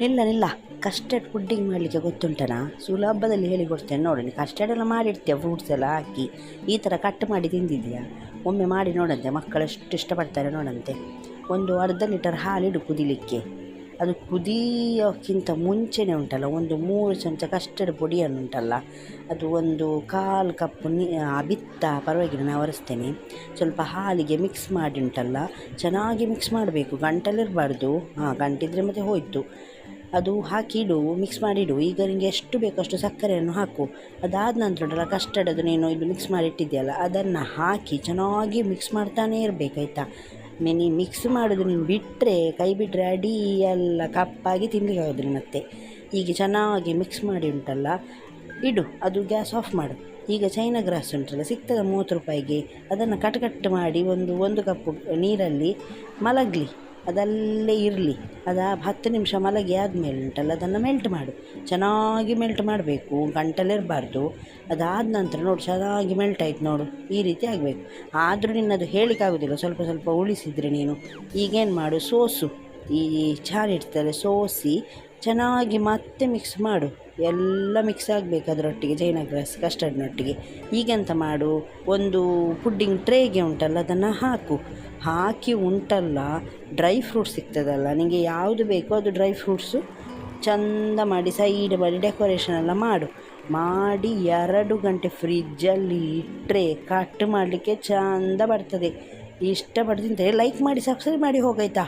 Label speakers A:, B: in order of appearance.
A: ನಿಲ್ಲ ನಿಲ್ಲ, custard pudding ಮಾಡಲಿಕ್ಕೆ ಗೊತ್ತುಂಟನಾ? ಸುಲಭದಲ್ಲಿ ಹೇಳಿಕೊಡ್ತೇನೆ ನೋಡಿ. ಕಸ್ಟರ್ಡ್ ಎಲ್ಲ ಮಾಡಿಡ್ತೀಯ, ಫ್ರೂಟ್ಸ್ ಎಲ್ಲ ಹಾಕಿ ಈ ಥರ ಕಟ್ ಮಾಡಿ ತಿಂದಿದ್ಯಾ? ಒಮ್ಮೆ ಮಾಡಿ ನೋಡಂತೆ, ಮಕ್ಕಳು ಎಷ್ಟು ಇಷ್ಟಪಡ್ತಾರೆ ನೋಡಂತೆ. ಒಂದು ಅರ್ಧ ಲೀಟರ್ ಹಾಲಿಡು ಕುದಿಲಿಕ್ಕೆ. ಅದು ಕುದಿಯೋಕ್ಕಿಂತ ಮುಂಚೆನೇ ಉಂಟಲ್ಲ, ಒಂದು 3 ಚಮಚ ಕಸ್ಟರ್ಡ್ ಪುಡಿಯನ್ನು ಉಂಟಲ್ಲ, ಅದು ಒಂದು 1/4 ಕಪ್ ಬಿತ್ತ ಪರವಾಗಿಲ್ಲ, ನಾನು ಒರೆಸ್ತೇನೆ. ಸ್ವಲ್ಪ ಹಾಲಿಗೆ ಮಿಕ್ಸ್ ಮಾಡಿ ಉಂಟಲ್ಲ, ಚೆನ್ನಾಗಿ ಮಿಕ್ಸ್ ಮಾಡಬೇಕು, ಗಂಟಲಿರಬಾರ್ದು. ಗಂಟಿದ್ರೆ ಮತ್ತೆ ಹೋಯಿತು. ಅದು ಹಾಕಿಡು, ಮಿಕ್ಸ್ ಮಾಡಿಡು. ಈಗ ನಿಮಗೆ ಎಷ್ಟು ಬೇಕೋ ಅಷ್ಟು ಸಕ್ಕರೆಯನ್ನು ಹಾಕು. ಅದಾದ ನಂತರ ಉಂಟಲ್ಲ ಕಸ್ಟರ್ಡ್, ಅದು ನೀನು ಇದು ಮಿಕ್ಸ್ ಮಾಡಿ ಇಟ್ಟಿದೆಯಲ್ಲ, ಅದನ್ನು ಹಾಕಿ ಚೆನ್ನಾಗಿ ಮಿಕ್ಸ್ ಮಾಡ್ತಾನೇ ಇರಬೇಕಾಯ್ತಾ. ನೀನು ಮಿಕ್ಸ್ ಮಾಡೋದು ನೀನು ಬಿಟ್ಟರೆ, ಕೈ ಬಿಟ್ಟರೆ ಅಡಿ ಎಲ್ಲ ಕಪ್ಪಾಗಿ ತಿನ್ನಲಿಕ್ಕೆ ಆಗೋದಿಲ್ಲ ಮತ್ತೆ. ಈಗ ಚೆನ್ನಾಗಿ ಮಿಕ್ಸ್ ಮಾಡಿ ಉಂಟಲ್ಲ ಇಡು, ಅದು ಗ್ಯಾಸ್ ಆಫ್ ಮಾಡು. ಈಗ ಚೈನಾ ಗ್ರಾಸ್ ಉಂಟಲ್ಲ, ಸಿಗ್ತದೆ 30 ರೂಪಾಯಿಗೆ. ಅದನ್ನು ಕಟ್ ಮಾಡಿ ಒಂದು ಕಪ್ಪು ನೀರಲ್ಲಿ ಮಲಗಲಿ, ಅದಲ್ಲೇ ಇರಲಿ. ಅದು 10 ನಿಮಿಷ ಮಲಗಿ ಆದಮೇಲೆ ಉಂಟಲ್ಲ, ಅದನ್ನು ಮೆಲ್ಟ್ ಮಾಡು. ಚೆನ್ನಾಗಿ ಮೆಲ್ಟ್ ಮಾಡಬೇಕು, ಗಂಟಲಿರಬಾರ್ದು. ಅದಾದ ನಂತರ ನೋಡು, ಚೆನ್ನಾಗಿ ಮೆಲ್ಟ್ ಆಯ್ತು ನೋಡು, ಈ ರೀತಿ ಆಗಬೇಕು. ಆದರೂ ನಿನ್ನದು ಹೇಳಿಕ್ಕಾಗೋದಿಲ್ಲ, ಸ್ವಲ್ಪ ಸ್ವಲ್ಪ ಉಳಿಸಿದರೆ ನೀನು. ಈಗೇನು ಮಾಡು, ಸೋಸು, ಈ ಚಹಾ ಇಡ್ತಾರೆ, ಸೋಸಿ ಚೆನ್ನಾಗಿ ಮತ್ತೆ ಮಿಕ್ಸ್ ಮಾಡು. ಎಲ್ಲ ಮಿಕ್ಸ್ ಆಗಬೇಕು ಅದರೊಟ್ಟಿಗೆ, ಚೈನಾ ಗ್ರಾಸ್ ಕಸ್ಟರ್ಡ್ನೊಟ್ಟಿಗೆ. ಈಗೆಂತ ಮಾಡು, ಒಂದು ಪುಡ್ಡಿಂಗ್ ಟ್ರೇಗೆ ಉಂಟಲ್ಲ, ಅದನ್ನು ಹಾಕಿ ಉಂಟಲ್ಲ, ಡ್ರೈ ಫ್ರೂಟ್ಸ್ ಸಿಗ್ತದಲ್ಲ, ನಿನಗೆ ಯಾವುದು ಬೇಕೋ ಅದು ಡ್ರೈ ಫ್ರೂಟ್ಸು ಚಂದ ಮಾಡಿ ಸೈಡ್ ಮಾಡಿ ಡೆಕೋರೇಷನ್ ಎಲ್ಲ ಮಾಡಿ 2 ಗಂಟೆ ಫ್ರಿಜ್ಜಲ್ಲಿ ಇಟ್ಟರೆ ಕಟ್ ಮಾಡಲಿಕ್ಕೆ ಚಂದ ಬರ್ತದೆ. ಇಷ್ಟಪಟ್ಟು ತಿಂತಾರೆ. ಲೈಕ್ ಮಾಡಿ, ಸಬ್ಸ್ಕ್ರೈಬ್ ಮಾಡಿ ಹೋಗಾಯ್ತಾ.